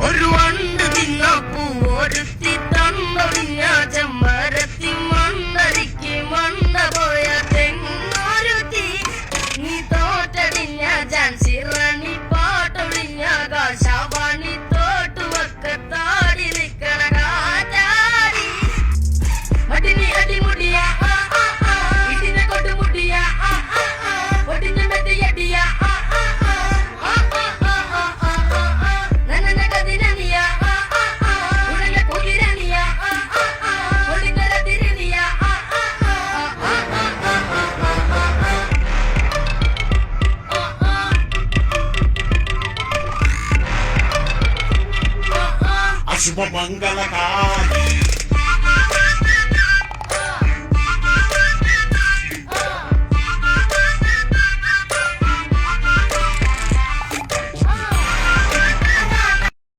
ഒരു വണ്ട് തിന്നപ്പൂ ഒരുത്തി തന്നൊടിഞ്ഞ ചെമ്മരത്തി മണ്ടടിക്ക് മണ്ട പോയ തെങ്ങൊരുത്തി നീ തോറ്റടിഞ്ഞ ജാൻസി റാണി പാട്ടൊളിഞ്ഞ കാശാവാണി തോട്ടുവക്കത്താടി നിക്കണ കാറ്റാടി അടിനി അടിമുടിയ ഇതിനെ കൊടുമുടിയ ഒടിഞ്ഞ മെതിയടിയ ശുഭമംഗളകാരി